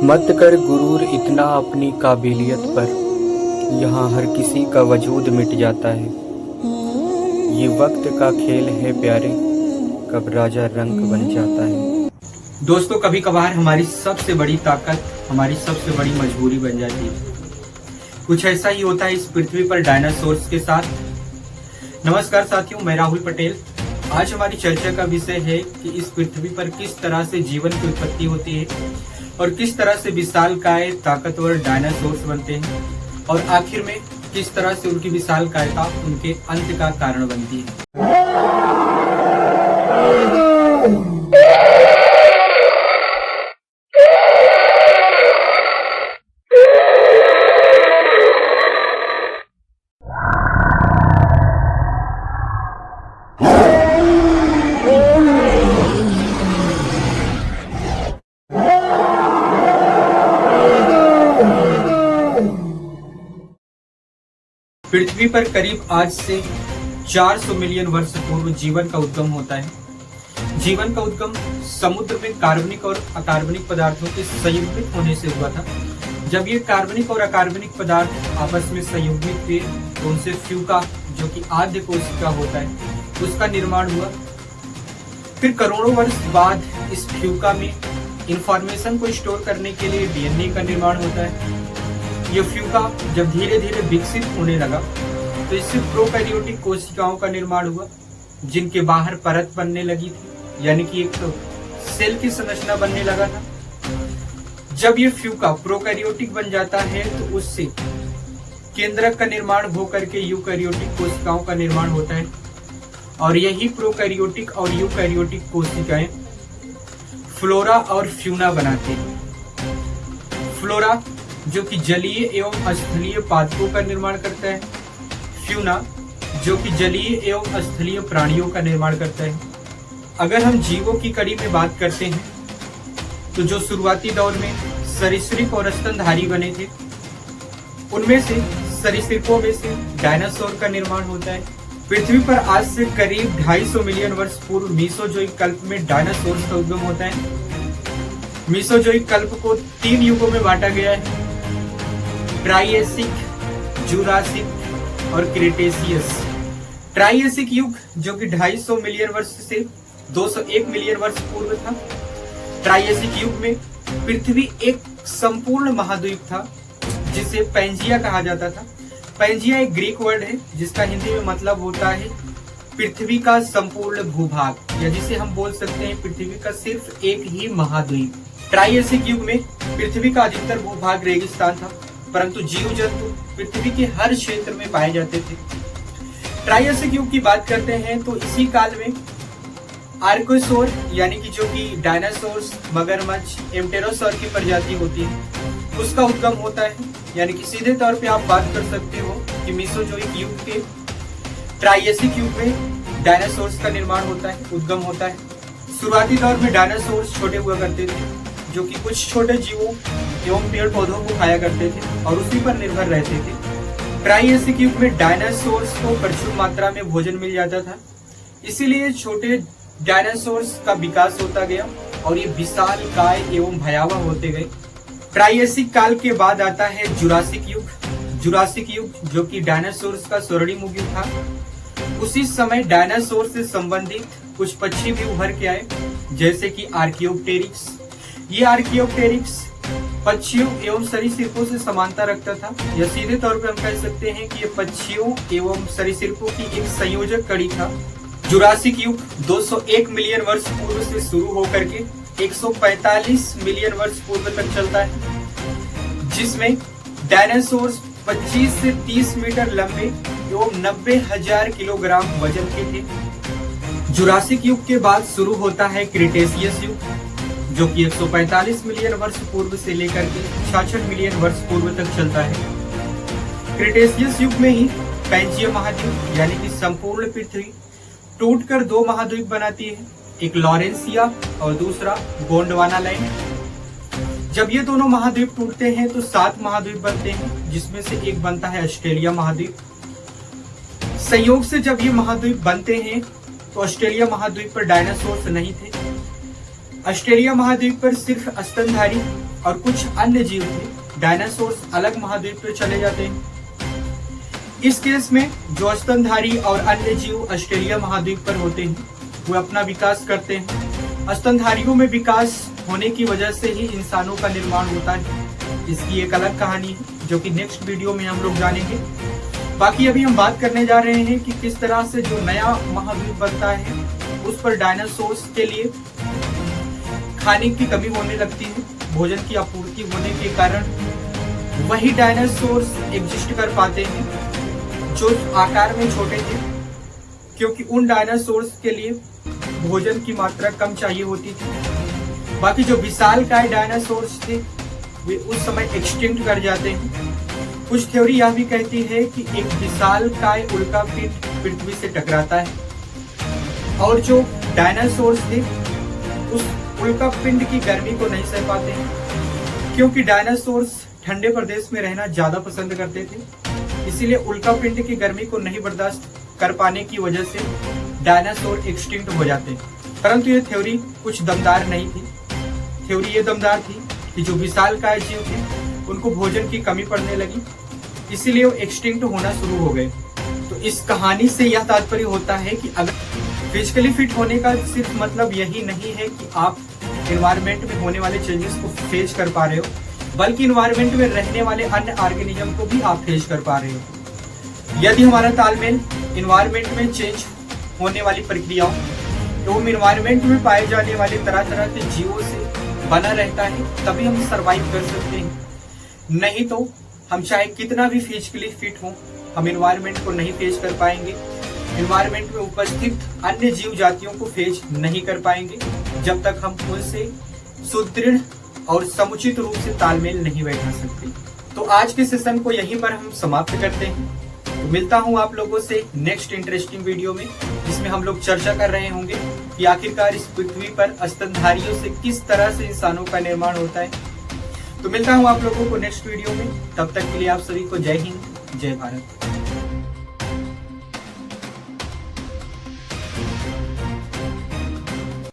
मत कर गुरूर इतना अपनी काबिलियत पर, यहाँ हर किसी का वजूद मिट जाता है। ये वक्त का खेल है प्यारे, कब राजा रंक बन जाता है। दोस्तों, कभी कभार हमारी सबसे बड़ी ताकत हमारी सबसे बड़ी मजबूरी बन जाती है। कुछ ऐसा ही होता है इस पृथ्वी पर डायनासोर्स के साथ। नमस्कार साथियों, मैं राहुल पटेल। आज हमारी चर्चा का विषय है कि इस पृथ्वी पर किस तरह से जीवन की उत्पत्ति होती है और किस तरह से विशालकाय ताकतवर डायनासोर्स बनते हैं और आखिर में किस तरह से उनकी विशालकायता उनके अंत का कारण बनती है। पृथ्वी पर करीब आज से 400 मिलियन वर्ष पूर्व जीवन का उद्गम होता है। जीवन का उद्गम समुद्र में कार्बनिक और अकार्बनिक पदार्थों के संयुग्मित होने से हुआ था। जब ये कार्बनिक और अकार्बनिक पदार्थ आपस में संयुग्मित हुए तो उनसे फ्यूका, जो कि आद्य कोशिका होता है, उसका निर्माण हुआ। फिर करोड़ों वर्ष बाद इस फ्यूका में इंफॉर्मेशन को स्टोर करने के लिए डीएनए का निर्माण होता है। यह फ्यूका जब धीरे धीरे विकसित होने लगा तो इससे प्रोकैरियोटिक कोशिकाओं का निर्माण हुआ, जिनके बाहर परत बनने लगी थी, यानी कि एक सेल की संरचना बनने लगा था। जब ये फ्यूका प्रोकैरियोटिक बन जाता है तो उससे केंद्रक का निर्माण होकर के यूकैरियोटिक कोशिकाओं का निर्माण होता है और यही प्रोकैरियोटिक और यूकैरियोटिक कोशिकाएं फ्लोरा और फ्यूना बनाते हैं। फ्लोरा जो कि जलीय एवं स्थलीय पादपों का निर्माण करता है, फ्यूना जो कि जलीय एवं स्थलीय प्राणियों का निर्माण करता है। अगर हम जीवों की कड़ी में बात करते हैं तो जो शुरुआती दौर में सरीसृप और स्तनधारी बने थे, उनमें से सरीसृपों में से डायनासोर का निर्माण होता है। पृथ्वी पर आज से करीब 250 मिलियन वर्ष पूर्व मीसोजोइक कल्प में डायनासोर का उद्गम होता है। मीसोजोइक कल्प को 3 युगों में बांटा गया है: ट्राइएसिक, जुरासिक और क्रिटेशियस। ट्राइएसिक युग जो कि 250 मिलियन वर्ष से 201 मिलियन वर्ष पूर्व था। ट्राइएसिक युग में पृथ्वी एक संपूर्ण महाद्वीप था जिसे पैंजिया कहा जाता था। पैंजिया एक ग्रीक वर्ड है जिसका हिंदी में मतलब होता है पृथ्वी का संपूर्ण भूभाग, या जिसे हम बोल सकते हैं पृथ्वी का सिर्फ एक ही महाद्वीप। ट्राइएसिक युग में पृथ्वी का अधिकतर भूभाग रेगिस्तान था, परंतु जीव जंतु पृथ्वी के हर क्षेत्र में पाए जाते थे। ट्राइएसिक युग की बात करते हैं तो इसी काल में आर्कोसोर, यानी कि जो कि डायनासोर्स, मगरमच्छ, एम्टेरोसोर की प्रजाति होती है, उसका उद्गम होता है। यानी कि सीधे तौर पे आप बात कर सकते हो कि मीसोजोइक युग के ट्राइएसिक युग में डायनासोर्स का निर्माण होता है, उद्गम होता है। शुरुआती दौर में डायनासोर्स छोटे हुआ करते थे, जो कि कुछ छोटे जीवों एवं पेड़ पौधों को खाया करते थे और उसी पर निर्भर रहते थे। ट्राइएसिक युग में डायनासोर्स को प्रचुर मात्रा में भोजन मिल जाता था, इसीलिए छोटे डायनासोर्स का विकास होता गया और ये विशालकाय एवं भयावह होते गए। ट्राइएसिक काल के बाद आता है जुरासिक युग। जुरासिक युग जो कि डायनासोर्स का स्वर्णिम युग था। उसी समय डायनासोर से संबंधित कुछ पक्षी भी उभर के आए, जैसे कि आर्कियोप्टेरिक्स। ये आर्कियोप्टेरिक्स पक्षियों एवं सरीसृपों से समानता रखता था, या सीधे तौर पर हम कह सकते हैं कि ये पक्षियों एवं सरीसृपों की एक संयोजक कड़ी था। जुरासिक युग 201 मिलियन वर्ष पूर्व से शुरू होकर के 145 मिलियन वर्ष पूर्व तक चलता है, जिसमें डायनासोर्स 25 से 30 मीटर लंबे एवं 90,000 किलोग्राम वजन के थे। जुरासिक युग के बाद शुरू होता है क्रिटेशियस युग, जो कि 145 मिलियन वर्ष पूर्व से लेकर के 66 मिलियन वर्ष पूर्व तक चलता है। क्रिटेशियस युग में ही पैंजिया महाद्वीप, यानी कि संपूर्ण पृथ्वी टूटकर 2 महाद्वीप बनाती है, एक लॉरेंसिया और दूसरा गोंडवाना लैंड। जब ये दोनों महाद्वीप टूटते हैं तो 7 महाद्वीप बनते हैं, जिसमें से एक बनता है ऑस्ट्रेलिया महाद्वीप। संयोग से जब ये महाद्वीप बनते हैं तो ऑस्ट्रेलिया महाद्वीप पर डायनासोर्स नहीं थे। ऑस्ट्रेलिया महाद्वीप पर सिर्फ स्तनधारी और कुछ अन्य जीव थे, डायनासोर्स अलग महाद्वीप पर चले जाते हैं। इस केस में जो स्तनधारी और अन्य जीव ऑस्ट्रेलिया महाद्वीप पर होते हैं वो अपना विकास करते हैं। स्तनधारियों में विकास होने की वजह से ही इंसानों का निर्माण होता है। इसकी एक अलग कहानी है जो कि नेक्स्ट वीडियो में हम लोग जानेंगे। बाकी अभी हम बात करने जा रहे हैं कि किस तरह से जो नया महाद्वीप बनता है उस पर डायनासोर्स के लिए खाने की कमी होने लगती है। भोजन की आपूर्ति होने के कारण वही डायनासोर्स एग्जिस्ट कर पाते हैं जो आकार में छोटे थे, क्योंकि उन डायनासोर्स के लिए भोजन की मात्रा कम चाहिए होती थी। बाकी जो विशालकाय डायनासोर्स थे वे उस समय एक्सटिंक्ट कर जाते हैं। कुछ थ्योरी यह भी कहती है कि एक विशालकाय उल्कापिंड पृथ्वी से टकराता है और जो डायनासोर्स थे उस उल्कापिंड की गर्मी को नहीं सह पाते हैं, क्योंकि डायनासोर्स ठंडे प्रदेश में रहना ज्यादा पसंद करते थे। इसीलिए उल्कापिंड की गर्मी को नहीं बर्दाश्त कर पाने की वजह से डायनासोर एक्सटिंक्ट हो जाते हैं। परंतु ये थ्योरी कुछ दमदार नहीं थी। थ्योरी ये दमदार थी कि जो विशालकाय जीव थे उनको भोजन की कमी पड़ने लगी, इसीलिए वो एक्सटिंक्ट होना शुरू हो गए। तो इस कहानी से यह तात्पर्य होता है कि अगर फिजिकली फिट होने का सिर्फ मतलब यही नहीं है कि आप एनवायरनमेंट में होने वाले चेंजेस को फेस कर पा रहे हो, बल्कि एनवायरनमेंट में रहने वाले अन्य ऑर्गेनिज्म को भी आप फेस कर पा रहे हो। यदि हमारा तालमेल एनवायरनमेंट में चेंज होने वाली प्रक्रियाओं एवं एनवायरनमेंट में पाए जाने वाले तरह तरह के जीवों से बना रहता है, तभी हम सरवाइव कर सकते हैं। नहीं तो हम चाहे कितना भी फिजिकली फिट हो, हम एनवायरनमेंट को नहीं फेस कर पाएंगे। एनवायरनमेंट में उपस्थित अन्य जीव जातियों को फेस नहीं कर पाएंगे जब तक हम उनसे सुदृढ़ और समुचित रूप से तालमेल नहीं बैठा सकते। तो आज के सेशन को यहीं पर हम समाप्त करते हैं। तो मिलता हूं आप लोगों से नेक्स्ट इंटरेस्टिंग वीडियो में, जिसमें हम लोग चर्चा कर रहे होंगे कि आखिरकार इस पृथ्वी पर स्तनधारियों से किस तरह से इंसानों का निर्माण होता है। तो मिलता हूं आप लोगों को नेक्स्ट वीडियो में। तब तक के लिए आप सभी को जय हिंद, जय भारत।